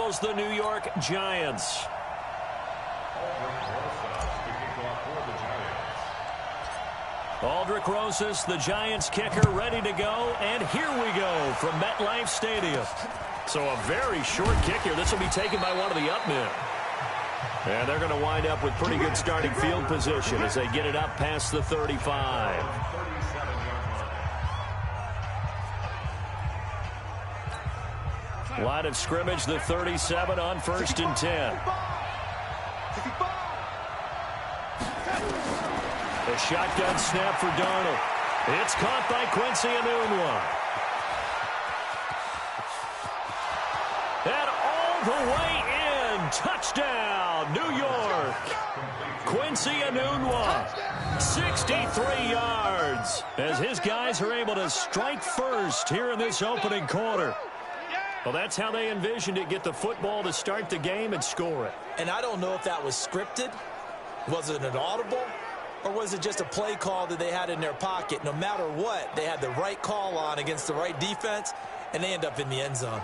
handles the New York Giants. Aldrich Rosas, the Giants kicker, ready to go. And here we go from MetLife Stadium. So a very short kick here. This will be taken by one of the up men. And they're going to wind up with pretty good starting field position as they get it up past the 35. Line of scrimmage, the 37 on 1st and 10. A shotgun snap for Darnold. It's caught by Quincy Enunwa. And all the way in. Touchdown, New York. Quincy Enunwa, 63 yards, as his guys are able to strike first here in this opening quarter. Well, that's how they envisioned it, get the football to start the game and score it. And I don't know if that was scripted. Was it an audible? Or was it just a play call that they had in their pocket? No matter what, they had the right call on against the right defense, and they end up in the end zone.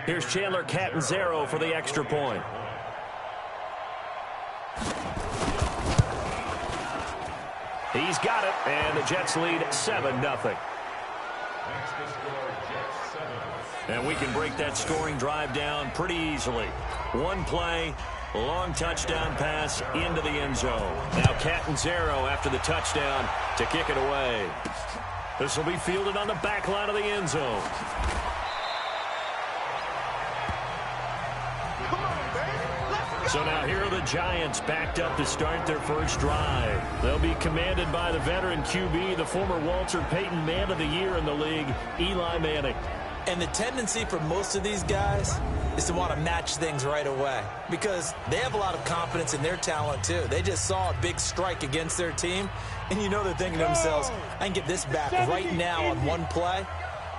Here's Chandler Catanzaro for the extra point. He's got it, and the Jets lead 7-0. And we can break that scoring drive down pretty easily. One play, long touchdown pass into the end zone. Now Catanzaro after the touchdown to kick it away. This will be fielded on the back line of the end zone. So now here are the Giants backed up to start their first drive. They'll be commanded by the veteran QB, the former Walter Payton Man of the Year in the league, Eli Manning. And the tendency for most of these guys is to want to match things right away because they have a lot of confidence in their talent too. They just saw a big strike against their team, and you know they're thinking to themselves, I can get this back right now on one play.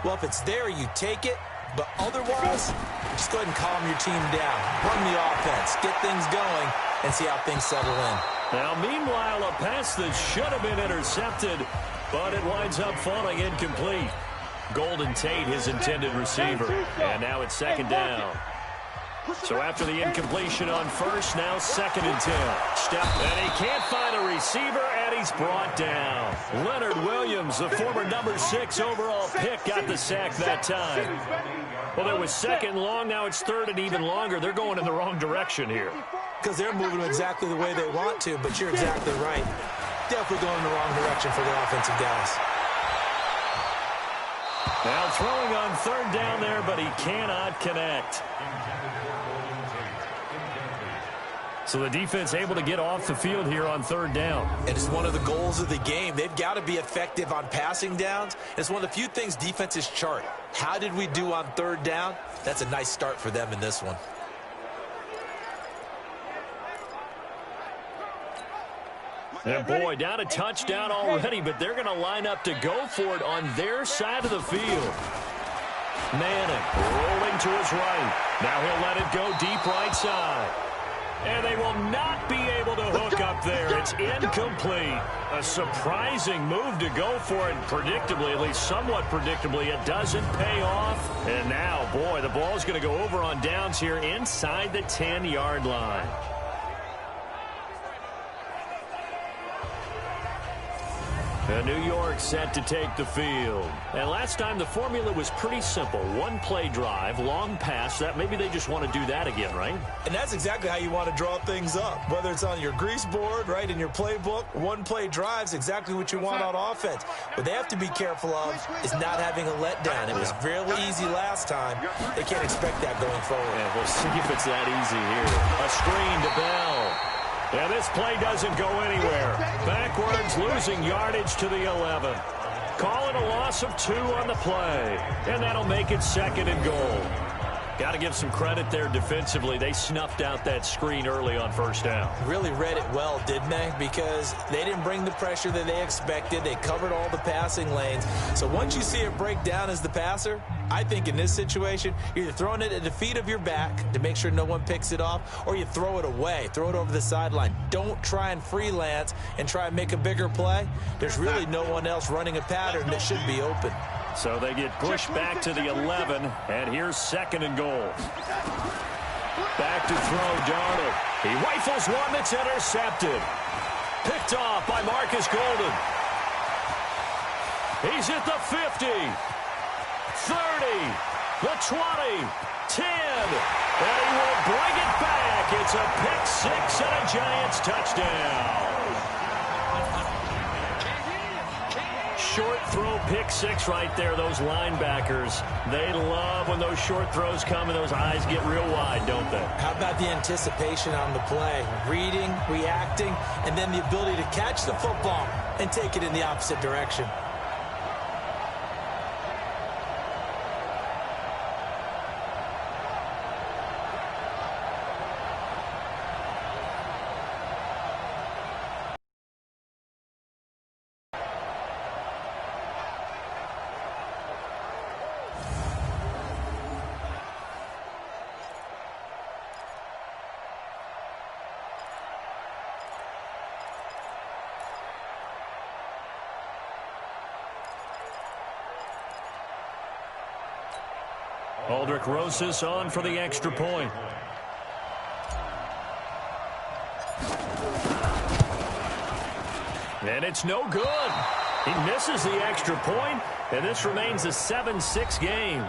Well, if it's there, you take it. But otherwise, just go ahead and calm your team down. Run the offense, get things going, and see how things settle in. Now, meanwhile, a pass that should have been intercepted, but it winds up falling incomplete. Golden Tate, his intended receiver. And now it's 2nd down. So after the incompletion on first, now 2nd and 10. And he can't find a receiver, and he's brought down. Leonard Williams, the former number 6 overall pick, got the sack that time. Well, it was 2nd and long. Now it's 3rd and even longer. They're going in the wrong direction here. Because they're moving exactly the way they want to, but you're exactly right. Definitely going in the wrong direction for the offensive guys. Now throwing on 3rd down there, but he cannot connect. So the defense able to get off the field here on 3rd down. And it's one of the goals of the game. They've got to be effective on passing downs. It's one of the few things defenses chart. How did we do on 3rd down? That's a nice start for them in this one. And boy, down a touchdown already, but they're going to line up to go for it on their side of the field. Manning rolling to his right. Now he'll let it go deep right side. And they will not be able to hook up there. It's incomplete. A surprising move to go for it. Predictably, at least somewhat predictably, it doesn't pay off. And now, boy, the ball's going to go over on downs here inside the 10-yard line. And New York set to take the field. And last time the formula was pretty simple. One play drive, long pass. That maybe they just want to do that again, right? And that's exactly how you want to draw things up. Whether it's on your grease board, right, in your playbook, one play drive's exactly what you want on offense. What they have to be careful of is not having a letdown. It was fairly easy last time. They can't expect that going forward. Yeah, we'll see if it's that easy here. A screen to Bell. And this play doesn't go anywhere. Backwards, losing yardage to the 11. Call it a loss of 2 on the play. And that'll make it 2nd and goal. Got to give some credit there defensively. They snuffed out that screen early on first down. Really read it well, didn't they? Because they didn't bring the pressure that they expected. They covered all the passing lanes. So once you see it break down as the passer, I think in this situation, you're either throwing it at the feet of your back to make sure no one picks it off, or you throw it away, throw it over the sideline. Don't try and freelance and try and make a bigger play. There's really no one else running a pattern that should be open. So they get pushed back to the 11, and here's 2nd and goal. Back to throw, Darnold. He rifles one that's intercepted. Picked off by Marcus Golden. He's at the 50, 30, the 20, 10, and he will bring it back. It's a pick six and a Giants touchdown. Short throw pick six right there. Those linebackers, they love when those short throws come and those eyes get real wide, don't they? How about the anticipation on the play? Reading, reacting, and then the ability to catch the football and take it in the opposite direction. Aldrich Rosas on for the extra point. And it's no good. He misses the extra point, and this remains a 7-6 game.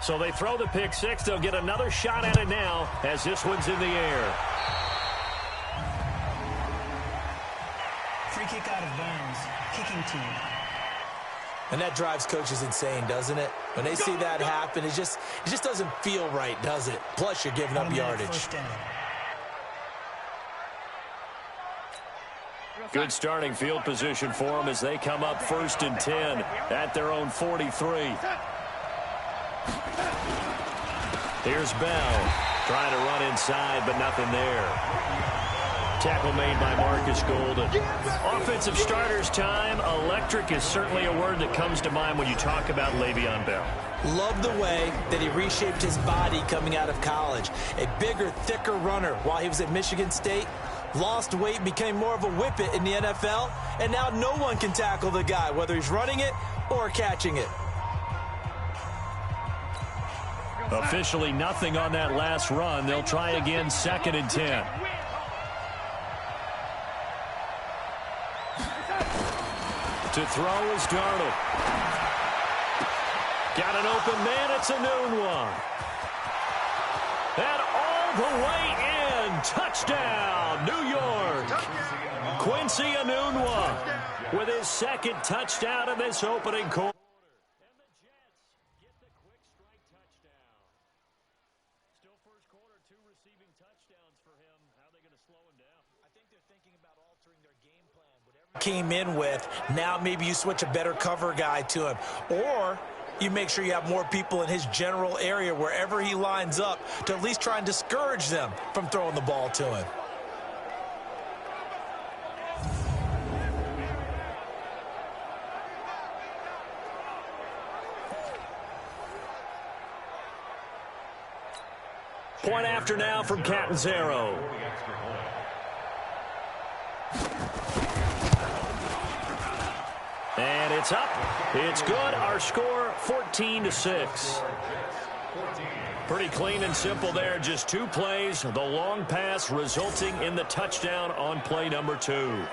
So they throw the pick six. They'll get another shot at it now as this one's in the air. Free kick out of bounds. Kicking team. And that drives coaches insane, doesn't it? When they see that happen, it just doesn't feel right, does it? Plus, you're giving up yardage. Good starting field position for them as they come up 1st and 10 at their own 43. Here's Bell trying to run inside, but nothing there. Tackle made by Marcus Golden. Offensive starters time. Electric is certainly a word that comes to mind when you talk about Le'Veon Bell. Love the way that he reshaped his body coming out of college. A bigger, thicker runner while he was at Michigan State. Lost weight, became more of a whippet in the NFL, and now no one can tackle the guy, whether he's running it or catching it. Officially nothing on that last run. They'll try again 2nd and 10. To throw is Darnold. Got an open man. It's a noon one. And all the way in. Touchdown, New York. Quincy Enunwa with his 2nd touchdown in this opening quarter. Came in with, now maybe you switch a better cover guy to him, or you make sure you have more people in his general area wherever he lines up to at least try and discourage them from throwing the ball to him. Point after now from Catanzaro. And it's up. It's good. Our score, 14-6. Pretty clean and simple there. Just 2 plays. The long pass resulting in the touchdown on play number 2.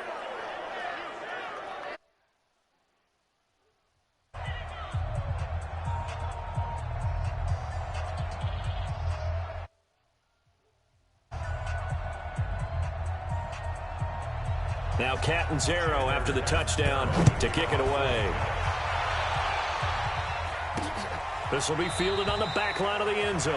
Now Catanzaro after the touchdown to kick it away. This will be fielded on the back line of the end zone.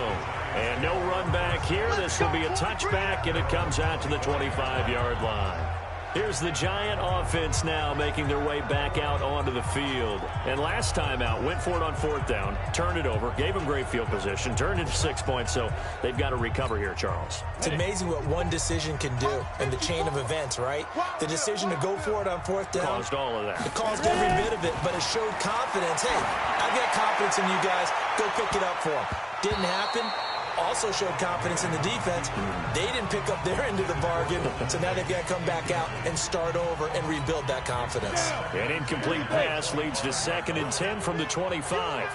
And no run back here. This will be a touchback, and it comes out to the 25-yard line. Here's the Giant offense now making their way back out onto the field. And last time out, went for it on 4th down, turned it over, gave them great field position, turned it to 6 points, so they've got to recover here, Charles. It's amazing what one decision can do in the chain of events, right? The decision to go for it on 4th down. Caused all of that. It caused every bit of it, but it showed confidence. Hey, I've got confidence in you guys. Go pick it up for them. Didn't happen. Also showed confidence in the defense. They didn't pick up their end of the bargain, so now they've got to come back out and start over and rebuild that confidence. An incomplete pass leads to 2nd and 10 from the 25.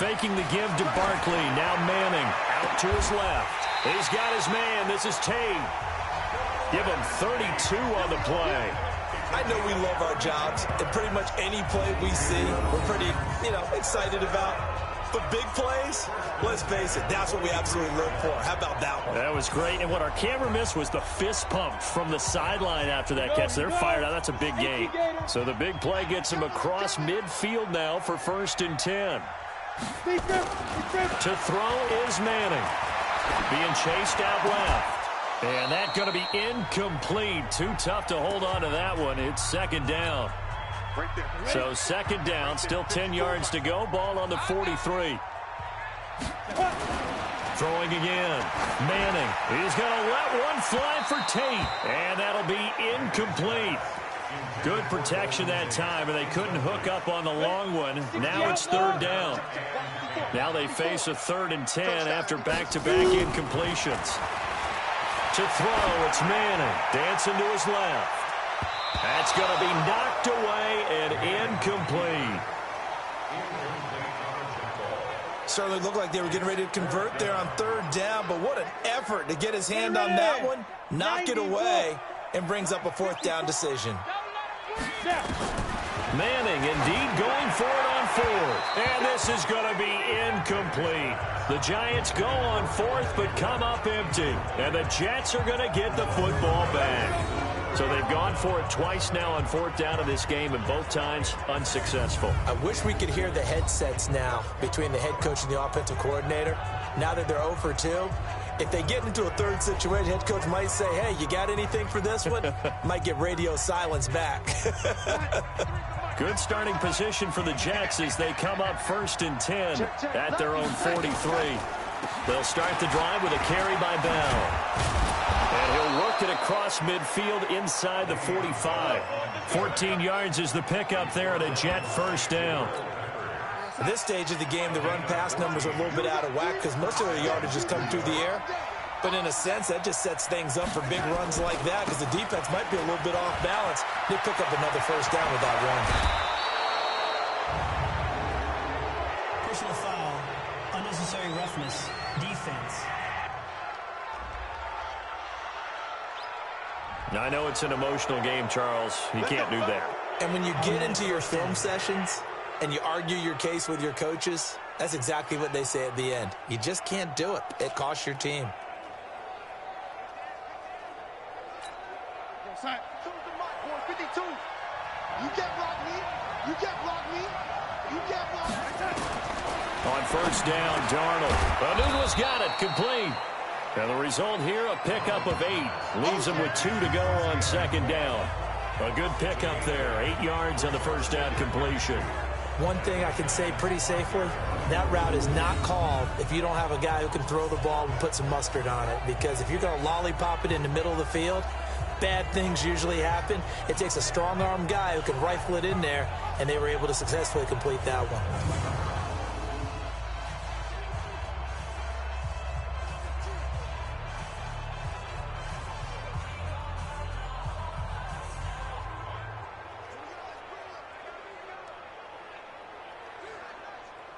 Faking the give to Barkley. Now Manning out to his left. He's got his man. This is Tate. Give him 32 on the play. I know we love our jobs, and pretty much any play we see, we're pretty, excited about. But big plays, let's face it, that's what we absolutely live for. How about that one? That was great, and what our camera missed was the fist pump from the sideline after that catch. They're fired out. That's a big gain. So the big play gets him across midfield now for 1st and 10. To throw is Manning. Being chased out left. And that's going to be incomplete. Too tough to hold on to that one. It's 2nd down. So 2nd down, still 10 yards to go. Ball on the 43. Throwing again. Manning. He's going to let one fly for Tate. And that'll be incomplete. Good protection that time, and they couldn't hook up on the long one. Now it's 3rd down. Now they face a 3rd and 10 after back-to-back incompletions. To throw, it's Manning. Dancing to his left. That's going to be knocked away and incomplete. Certainly looked like they were getting ready to convert there on 3rd down, but what an effort to get his hand on that one, knock it away, and brings up a 4th down decision. Manning indeed going for it on 4th. And this is going to be incomplete. The Giants go on 4th but come up empty. And the Jets are going to get the football back. So they've gone for it twice now on 4th down in this game, and both times unsuccessful. I wish we could hear the headsets now between the head coach and the offensive coordinator. Now that they're 0 for 2, if they get into a 3rd situation, head coach might say, hey, you got anything for this one? Might get radio silence back. Good starting position for the Jets as they come up 1st and 10 at their own 43. They'll start the drive with a carry by Bell. And he'll work it across midfield inside the 45. 14 yards is the pickup there at a Jet 1st down. At this stage of the game, the run-pass numbers are a little bit out of whack because most of their yardage is coming through the air. But in a sense, that just sets things up for big runs like that because the defense might be a little bit off balance. They pick up another 1st down with that run. Personal foul, unnecessary roughness, defense. I know it's an emotional game, Charles. You can't do that. And when you get into your film sessions and you argue your case with your coaches, that's exactly what they say at the end. You just can't do it. It costs your team. On 1st down, Darnold. Anugla's got it, complete. And the result here, a pickup of 8. Leaves him with 2 to go on 2nd down. A good pickup there, 8 yards on the 1st down completion. One thing I can say pretty safely, that route is not called if you don't have a guy who can throw the ball and put some mustard on it. Because if you're going to lollipop it in the middle of the field, bad things usually happen. It takes a strong-arm guy who can rifle it in there, and they were able to successfully complete that one.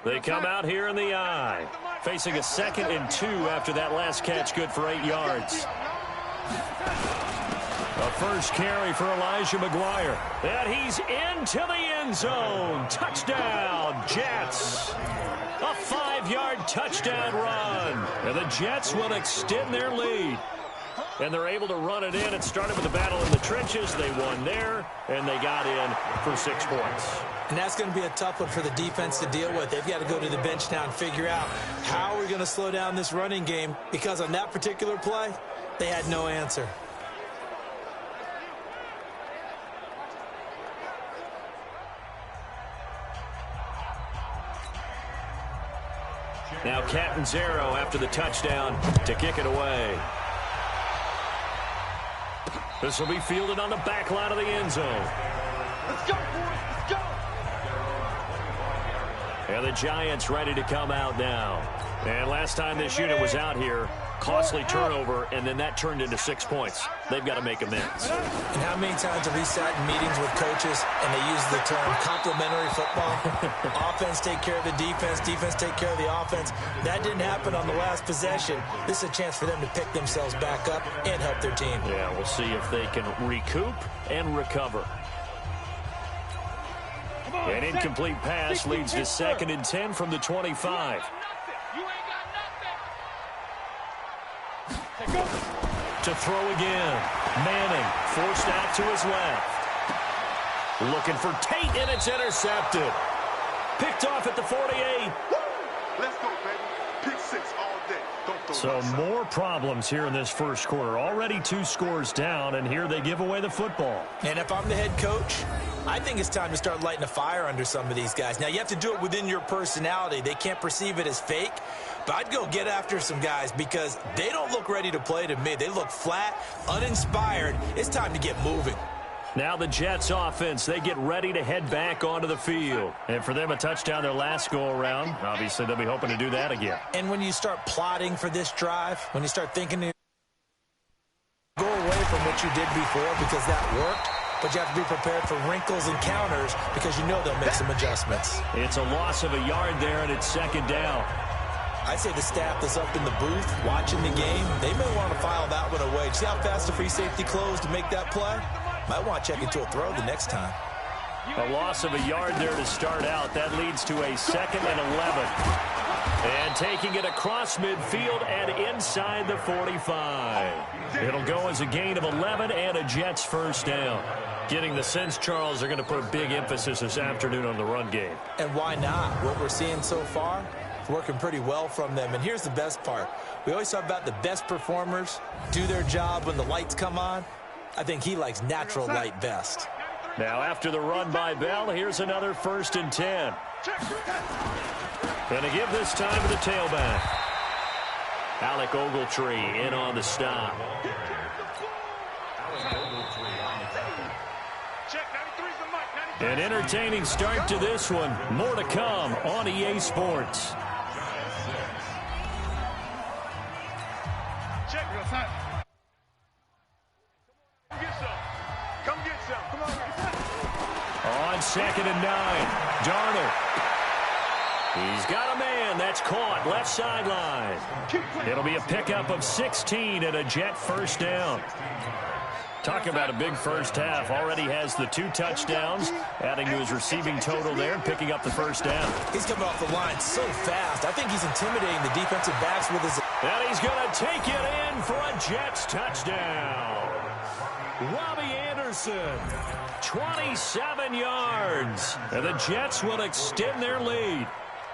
They come out here in the eye, facing a 2nd and 2 after that last catch, good for 8 yards. A first carry for Elijah McGuire. And he's into the end zone. Touchdown, Jets. A 5-yard touchdown run. And the Jets will extend their lead. And they're able to run it in. It started with a battle in the trenches. They won there, and they got in for 6 points. And that's going to be a tough one for the defense to deal with. They've got to go to the bench now and figure out how we're going to slow down this running game, because on that particular play, they had no answer. Now Catanzaro after the touchdown to kick it away. This will be fielded on the back line of the end zone. Let's go, boys. Let's go. And the Giants ready to come out now. And last time this unit was out here, costly turnover, and then that turned into 6 points. They've got to make amends. And how many times have we sat in meetings with coaches and they use the term complementary football? Offense take care of the defense, defense take care of the offense. That didn't happen on the last possession. This is a chance for them to pick themselves back up and help their team. Yeah, we'll see if they can recoup and recover. An incomplete pass leads to 2nd and 10 from the 25. To throw again. Manning forced out to his left. Looking for Tate, and it's intercepted. Picked off at the 48. Let's go, baby. Pick 6 all day. Don't So throw more problems here in this first quarter. Already 2 scores down, and here they give away the football. And if I'm the head coach, I think it's time to start lighting a fire under some of these guys. Now, you have to do it within your personality. They can't perceive it as fake. But I'd go get after some guys because they don't look ready to play to me. They look flat, uninspired. It's time to get moving. Now the Jets offense, they get ready to head back onto the field. And for them, a touchdown their last go-around. Obviously, they'll be hoping to do that again. And when you start plotting for this drive, when you start thinking to go away from what you did before because that worked, but you have to be prepared for wrinkles and counters because you know they'll make some adjustments. It's a loss of a yard there, and it's 2nd down. I'd say the staff that's up in the booth watching the game, they may want to file that one away. See how fast the free safety closed to make that play? Might want to check into a throw the next time. A loss of a yard there to start out. That leads to a 2nd and 11. And taking it across midfield and inside the 45. It'll go as a gain of 11 and a Jets first down. Getting the sense, Charles, they're going to put a big emphasis this afternoon on the run game. And why not? What we're seeing so far, it's working pretty well from them. And here's the best part. We always talk about the best performers do their job when the lights come on. I think he likes natural light best. Now after the run by Bell, here's another 1st and 10. Going to give this time to the tailback. Alec Ogletree in on the stop. An entertaining start to this one. More to come on EA Sports. On 2nd and 9, Darnold. He's got a man. That's caught. Left sideline. It'll be a pickup of 16 and a Jet first down. Talk about a big first half. Already has the 2 touchdowns, adding to his receiving total there and picking up the first down. He's coming off the line so fast. I think he's intimidating the defensive backs with his... And he's going to take it in for a Jets touchdown. Robbie Anderson, 27 yards. And the Jets will extend their lead.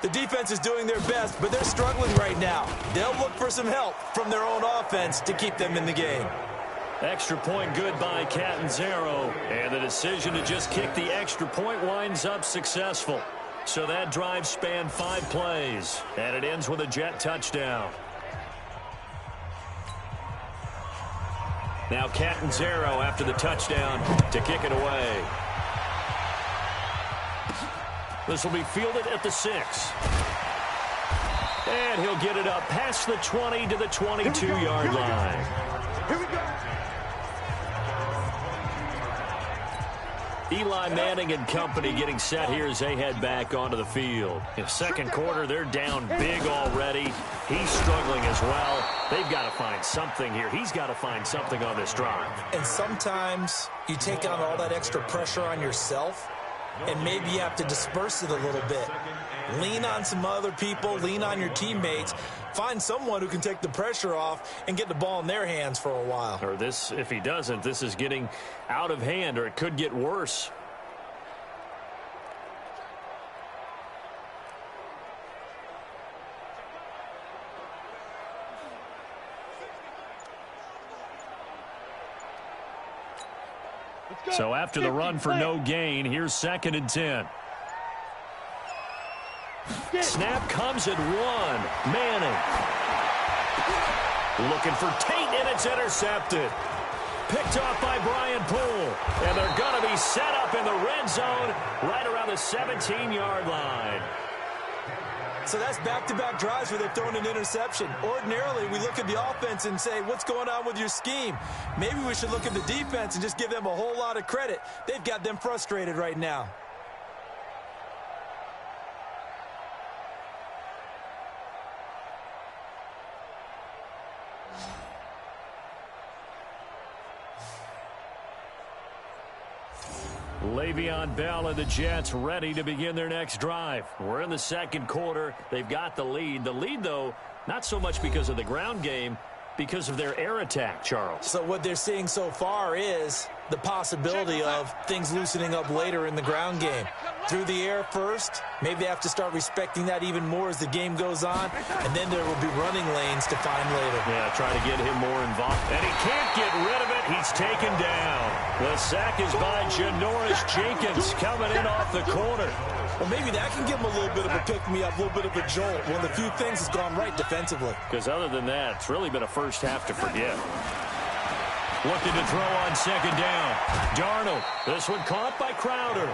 The defense is doing their best, but they're struggling right now. They'll look for some help from their own offense to keep them in the game. Extra point good by Catanzaro. And the decision to just kick the extra point winds up successful. So that drive spanned 5 plays. And it ends with a Jet touchdown. Now Catanzaro after the touchdown to kick it away. This will be fielded at the 6. And he'll get it up past the 20 to the 22-yard line. Here we go. Eli Manning and company getting set here as they head back onto the field. In second quarter, they're down big already. He's struggling as well. They've got to find something here. He's got to find something on this drive. And sometimes you take on all that extra pressure on yourself, and maybe you have to disperse it a little bit. Lean on some other people, lean on your teammates, find someone who can take the pressure off and get the ball in their hands for a while. Or this, if he doesn't, this is getting out of hand, or it could get worse. So after the run for no gain, here's 2nd and 10. Snap comes at 1. Manning. Looking for Tate, and it's intercepted. Picked off by Brian Poole. And they're going to be set up in the red zone right around the 17-yard line. So that's back-to-back drives where they've thrown an interception. Ordinarily, we look at the offense and say, what's going on with your scheme? Maybe we should look at the defense and just give them a whole lot of credit. They've got them frustrated right now. Le'Veon Bell and the Jets ready to begin their next drive. We're in the 2nd quarter. They've got the lead. The lead, though, not so much because of the ground game, because of their air attack, Charles. So what they're seeing so far is the possibility of things loosening up later in the ground game. Through the air first, maybe they have to start respecting that even more as the game goes on, and then there will be running lanes to find later. Yeah, try to get him more involved. And he can't get rid of it. He's taken down. The sack is by Janoris Jenkins coming in off the corner. Well, maybe that can give him a little bit of a pick-me-up, a little bit of a jolt. One of the few things that's gone right defensively. Because other than that, it's really been a first half to forget. Looking to throw on 2nd down. Darnold. This one caught by Crowder.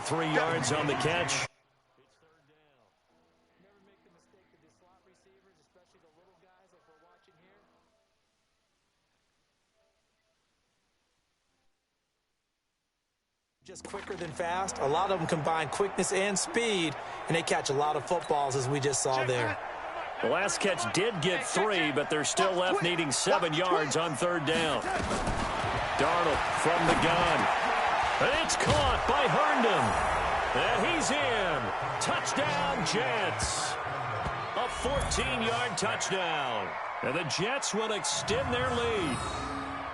Three yards on the catch. It's 3rd down. Never make the mistake of the slot receivers, especially the little guys like we're watching here. Just quicker than fast. A lot of them combine quickness and speed, and they catch a lot of footballs, as we just saw there. The last catch did get 3, but they're still left needing 7 yards on 3rd down. Darnold from the gun. It's caught by Herndon. And he's in. Touchdown, Jets. A 14-yard touchdown. And the Jets will extend their lead.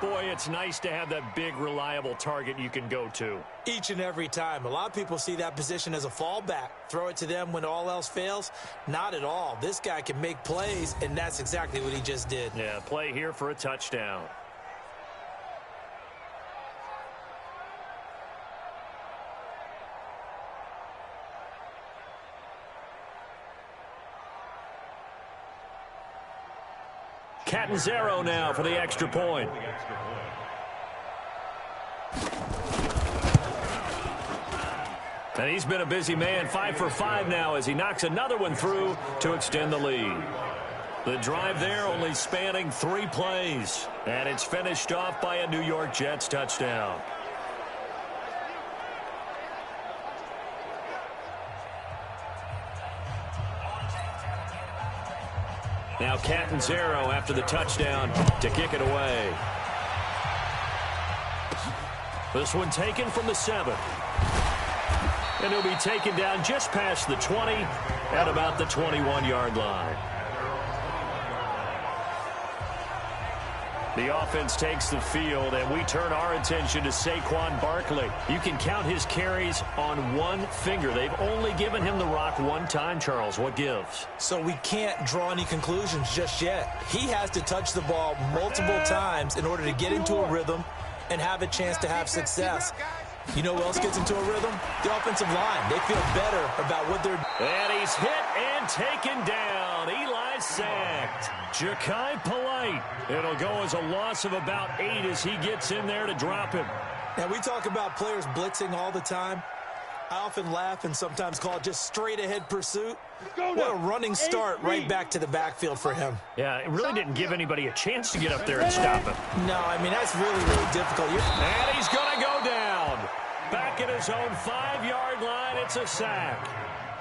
Boy, it's nice to have that big, reliable target you can go to. Each and every time. A lot of people see that position as a fallback. Throw it to them when all else fails. Not at all. This guy can make plays, and that's exactly what he just did. Yeah, play here for a touchdown. Catanzaro now for the extra point. And he's been a busy man, 5 for 5 now as he knocks another one through to extend the lead. The drive there only spanning 3 plays. And it's finished off by a New York Jets touchdown. Now Catanzaro after the touchdown to kick it away. This one taken from the 7. And he'll be taken down just past the 20 at about the 21-yard line. The offense takes the field, and we turn our attention to Saquon Barkley. You can count his carries on one finger. They've only given him the rock one time, Charles. What gives? So we can't draw any conclusions just yet. He has to touch the ball multiple times in order to get into a rhythm and have a chance to have success. You know who else gets into a rhythm? The offensive line. They feel better about what they're doing. And he's hit and taken down. Eli sacked. Ja'Kai Polite. It'll go as a loss of about 8 as he gets in there to drop him. Now, we talk about players blitzing all the time. I often laugh and sometimes call it just straight-ahead pursuit. What a running start right back to the backfield for him. Yeah, it really didn't give anybody a chance to get up there and stop him. No, I mean, that's really, really difficult. And he's going to go down. Back at his own 5-yard line, it's a sack.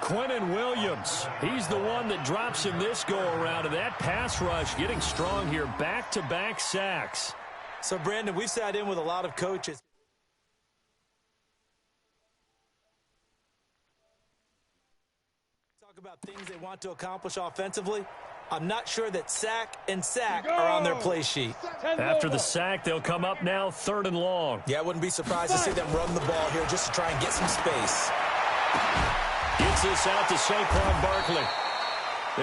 Quinnen Williams, he's the one that drops him this go-around, and that pass rush getting strong here. Back-to-back sacks. So, Brandon, we've sat in with a lot of coaches. Talk about things they want to accomplish offensively. I'm not sure that sack and sack are on their play sheet. After the sack, they'll come up now 3rd and long. Yeah, I wouldn't be surprised to see them run the ball here just to try and get some space. Gets this out to Saquon Barkley.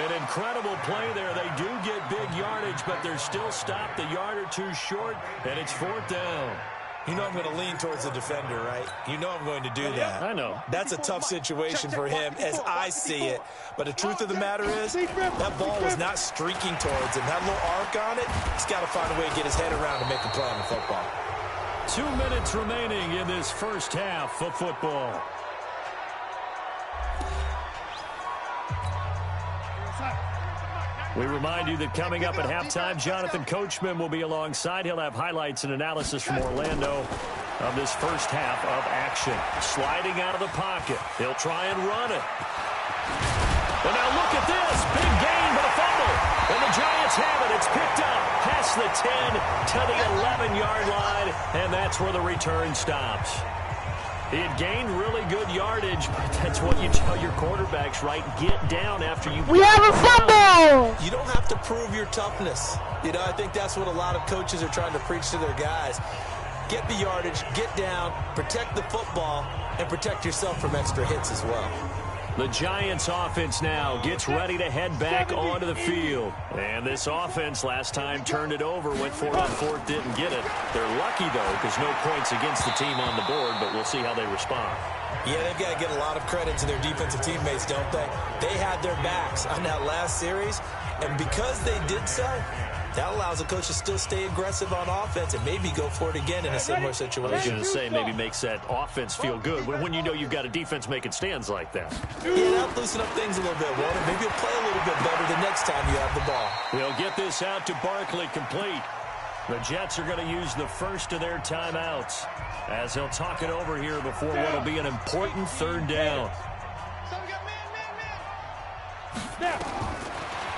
An incredible play there. They do get big yardage, but they're still stopped a yard or two short, and it's 4th down. You know I'm going to lean towards the defender, right? You know I'm going to do that. I know. That's a tough situation for him as I see it. But the truth of the matter is, that ball was not streaking towards him. That little arc on it, he's got to find a way to get his head around and make a play on the football. 2 minutes remaining in this first half of football. We remind you that coming up at halftime, Jonathan Coachman will be alongside. He'll have highlights and analysis from Orlando of this first half of action. Sliding out of the pocket. He'll try and run it. And now look at this. Big gain, but a fumble. And the Giants have it. It's picked up past the 10 to the 11-yard line, and that's where the return stops. He had gained really good yardage, but that's what you tell your quarterbacks, right? Get down after you... We have a fumble! You don't have to prove your toughness. You know, I think that's what a lot of coaches are trying to preach to their guys. Get the yardage, get down, protect the football, and protect yourself from extra hits as well. The Giants offense now gets ready to head back onto the field. And this offense last time turned it over, went for it on 4th, didn't get it. They're lucky, though, because no points against the team on the board, but we'll see how they respond. Yeah, they've got to get a lot of credit to their defensive teammates, don't they? They had their backs on that last series, and because they did so, that allows a coach to still stay aggressive on offense and maybe go for it again in a similar situation. I was going to say maybe makes that offense feel good when you know you've got a defense making stands like that. Yeah, that'll loosen up things a little bit, won't it? Maybe you'll play a little bit better the next time you have the ball. They'll get this out to Barkley complete. The Jets are going to use the first of their timeouts as they'll talk it over here before what will be an important 3rd down.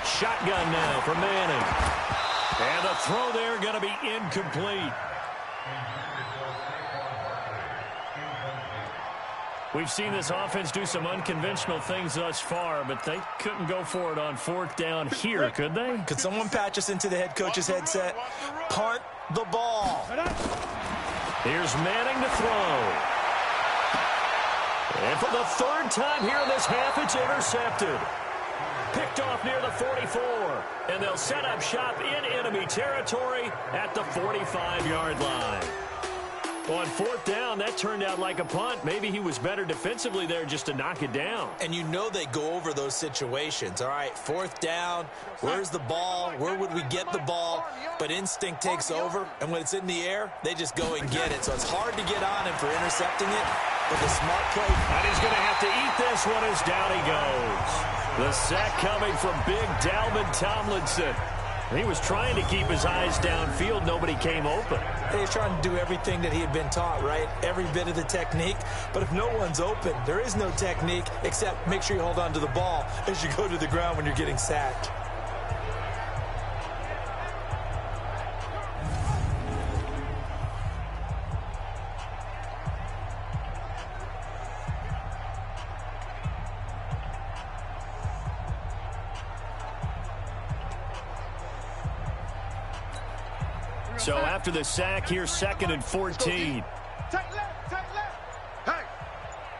Shotgun now for Manning. And the throw there going to be incomplete. We've seen this offense do some unconventional things thus far, but they couldn't go for it on 4th down here, could they? Could someone patch us into the head coach's headset? Punt the ball. Here's Manning to throw. And for the 3rd time here in this half, it's intercepted. Picked off near the 44, and they'll set up shop in enemy territory at the 45-yard line. On 4th down, that turned out like a punt. Maybe he was better defensively there just to knock it down. And you know they go over those situations. All right, 4th down, where's the ball? Where would we get the ball? But instinct takes over, and when it's in the air, they just go and get it. So it's hard to get on him for intercepting it, but the smart play. And he's going to have to eat this one as down he goes. The sack coming from big Dalvin Tomlinson. He was trying to keep his eyes downfield. Nobody came open. He was trying to do everything that he had been taught, right? Every bit of the technique. But if no one's open, there is no technique except make sure you hold on to the ball as you go to the ground when you're getting sacked. So after the sack, here's 2nd and 14. Take left, take left.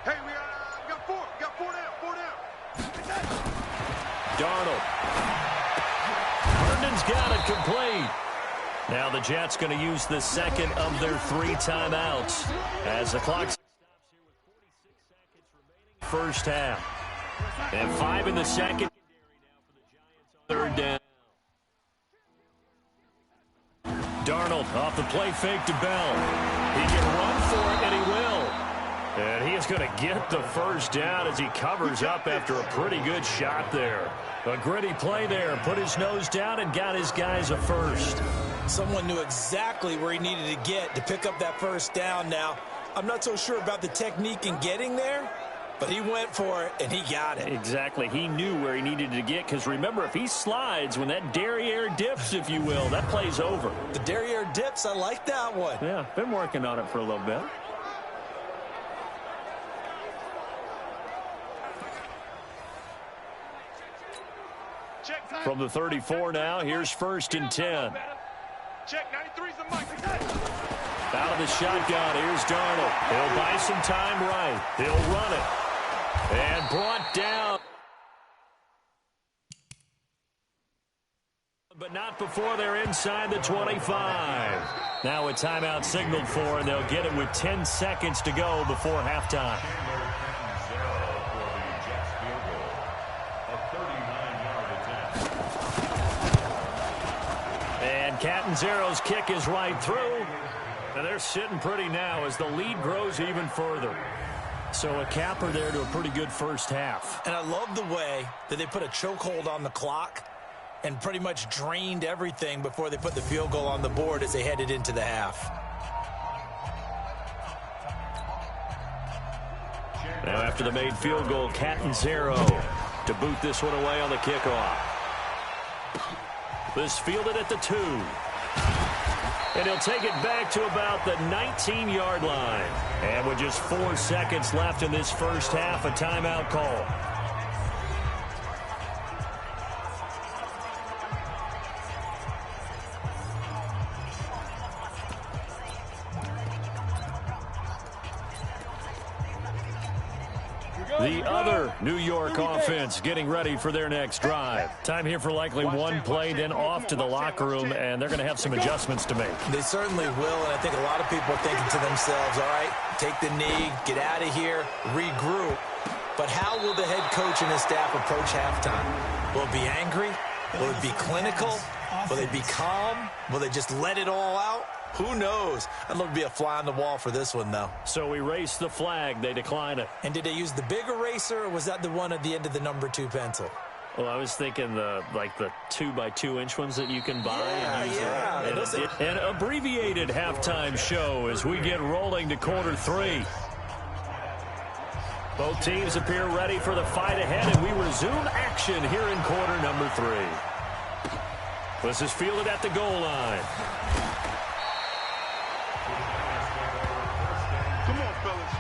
Hey, we got 4 down. Darnold. Herndon's got it complete. Now the Jets going to use the 2nd of their 3 timeouts as the clock stops here with 46 seconds remaining. First half. And 5 in the 2nd. 3rd down. Darnold off the play fake to Bell. He can run for it, and he will. And he is going to get the first down as he covers up after a pretty good shot there. A gritty play there. Put his nose down and got his guys a first. Someone knew exactly where he needed to get to pick up that first down now. I'm not so sure about the technique in getting there, but he went for it, and he got it. Exactly. He knew where he needed to get, because remember, if he slides, when that derriere dips, if you will, that play's over. The derriere dips, I like that one. Yeah, been working on it for a little bit. From the 34 now, here's 1st and 10. Check, 93's the mic. Out of the shotgun, here's Darnold. He'll buy some time right. He'll run it. And brought down. But not before they're inside the 25. Now a timeout signaled for, and they'll get it with 10 seconds to go before halftime. And Catanzaro's kick is right through. And they're sitting pretty now as the lead grows even further. So a capper there to a pretty good first half. And I love the way that they put a chokehold on the clock and pretty much drained everything before they put the field goal on the board as they headed into the half. Now after the made field goal, Catanzaro to boot this one away on the kickoff. This fielded at the 2. And he'll take it back to about the 19-yard line. And with just 4 seconds left in this first half, a timeout call. The other New York offense getting ready for their next drive. Time here for likely one play, then off to the locker room, and they're going to have some adjustments to make. They certainly will, and I think a lot of people are thinking to themselves, all right, take the knee, get out of here, regroup. But how will the head coach and his staff approach halftime? Will it be angry? Will it be clinical? Will they be calm? Will they just let it all out? Who knows? I'd love to be a fly on the wall for this one, though. So erase the flag. They decline it. And did they use the big eraser, or was that the one at the end of the number 2 pencil? Well, I was thinking the 2x2-inch ones that you can buy. Yeah. An abbreviated halftime show as we get rolling to quarter 3. Both teams appear ready for the fight ahead, and we resume action here in quarter number 3. This is fielded at the goal line. Come on, fellas.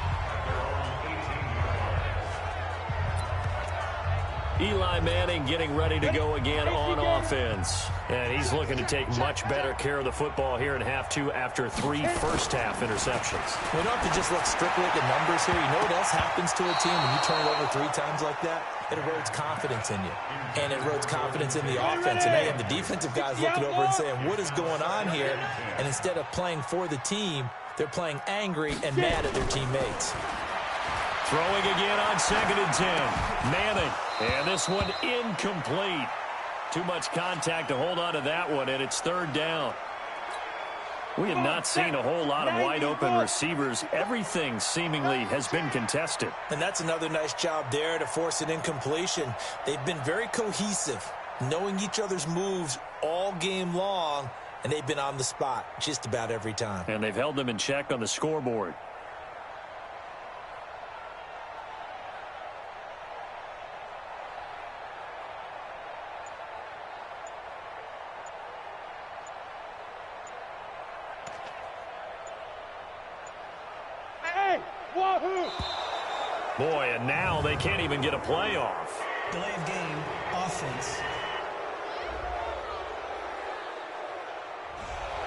Eli Manning getting ready to go again on offense. And he's looking to take much better care of the football here in half 2 after 3 first-half interceptions. We don't have to just look strictly at the numbers here. You know what else happens to a team when you turn it over 3 times like that? It erodes confidence in you. And it erodes confidence in the offense. And they have the defensive guys looking over and saying, what is going on here? And instead of playing for the team, they're playing angry and mad at their teammates. Throwing again on 2nd and 10. Manning. And this one incomplete. Too much contact to hold on to that one, and it's 3rd down. We have not seen a whole lot of wide-open receivers. Everything seemingly has been contested. And that's another nice job there to force an incompletion. They've been very cohesive, knowing each other's moves all game long, and they've been on the spot just about every time. And they've held them in check on the scoreboard. Boy, and now they can't even get a play off. Delay of game, offense.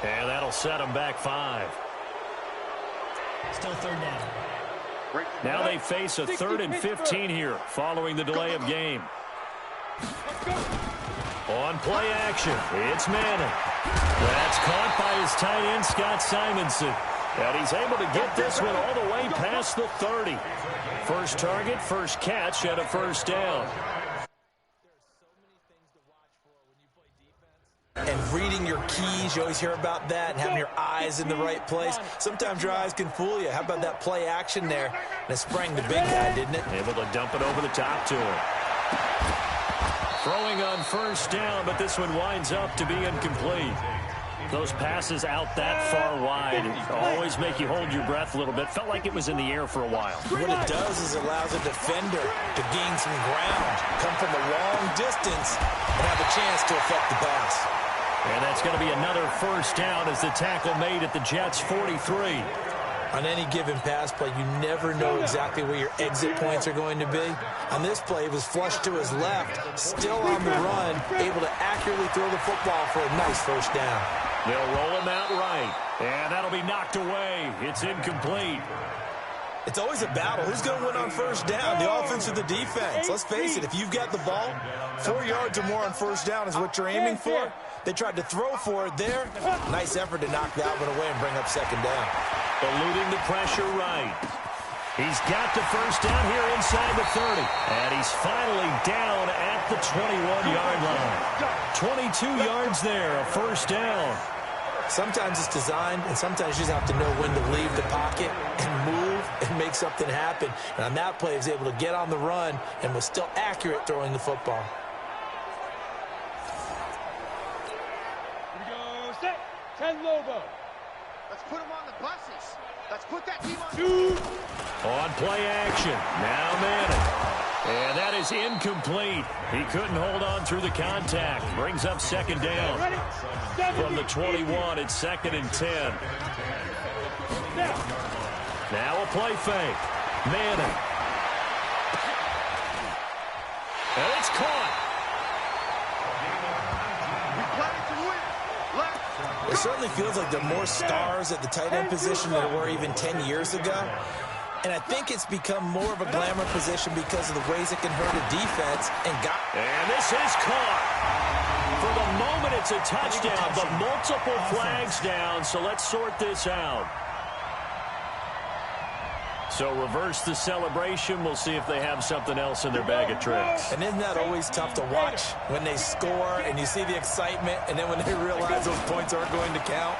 And that'll set them back 5. Still 3rd down. Now they face a 3rd and 15 here following the delay of game. On play action, it's Manning. That's caught by his tight end, Scott Simonson. And he's able to get this one all the way past the 30. First target, first catch, and a first down. And reading your keys, you always hear about that, and having your eyes in the right place. Sometimes your eyes can fool you. How about that play action there? And it sprang the big guy, didn't it? Able to dump it over the top to him. Throwing on first down, but this one winds up to be incomplete. Those passes out that far wide always make you hold your breath a little bit. Felt like it was in the air for a while. What it does is allows a defender to gain some ground, come from a long distance, and have a chance to affect the pass. And that's going to be another first down as the tackle made at the Jets' 43. On any given pass play, you never know exactly where your exit points are going to be. On this play, it was flushed to his left, still on the run, able to accurately throw the football for a nice first down. They'll roll him out right, and that'll be knocked away. It's incomplete. It's always a battle. Who's going to win on first down, the offense or the defense? Let's face it, if you've got the ball, 4 yards or more on first down is what you're aiming for. They tried to throw for it there. Nice effort to knock that one away and bring up second down. Eluding the pressure right. He's got the first down here inside the 30. And he's finally down at the 21-yard line. 22 yards there, a first down. Sometimes it's designed, and sometimes you just have to know when to leave the pocket and move and make something happen. And on that play, he was able to get on the run and was still accurate throwing the football. Here we go, set, 10 logo. Let's put him on the buses. Let's put that team on. On play action, now Madden. And that is incomplete. He couldn't hold on through the contact. Brings up second down. From the 21, it's 2nd and 10. Now a play fake. Madden. And it's caught. It certainly feels like there are more stars at the tight end position than there were even 10 years ago. And I think it's become more of a glamour position because of the ways it can hurt a defense. And this is caught. For the moment, it's a touchdown, but multiple flags down, so let's sort this out. So reverse the celebration. We'll see if they have something else in their bag of tricks. And isn't that always tough to watch when they score and you see the excitement, and then when they realize those points aren't going to count?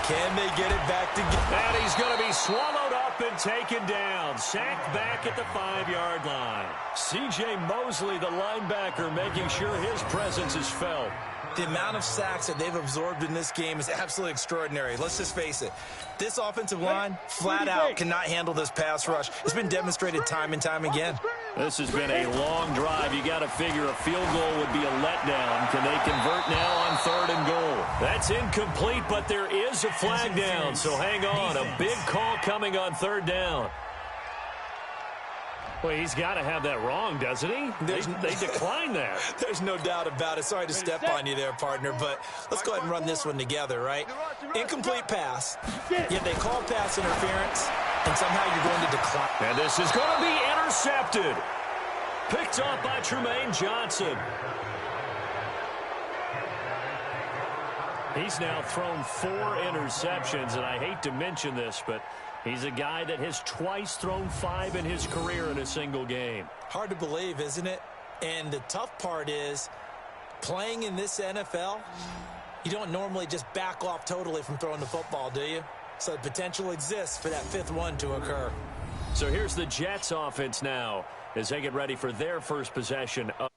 Can they get it back together? And he's going to be swallowed up and taken down. Sacked back at the 5-yard line. C.J. Mosley, the linebacker, making sure his presence is felt. The amount of sacks that they've absorbed in this game is absolutely extraordinary. Let's just face it. This offensive line, flat out, cannot handle this pass rush. It's been demonstrated time and time again. This has been a long drive. You got to figure a field goal would be a letdown. Can they convert now on 3rd and goal? That's incomplete, but there is a flag down, so hang on. A big call coming on 3rd down. Well, he's got to have that wrong, doesn't he? They declined that. There's no doubt about it. Sorry to step on you there, partner, but let's go ahead and run this one together, right? Incomplete pass, yet they call pass interference, and somehow you're going to decline. And this is going to be intercepted. Picked off by Trumaine Johnson. He's now thrown 4 interceptions, and I hate to mention this, but he's a guy that has twice thrown 5 in his career in a single game. Hard to believe, isn't it? And the tough part is, playing in this NFL, you don't normally just back off totally from throwing the football, do you? So the potential exists for that 5th one to occur. So here's the Jets offense now as they get ready for their first possession of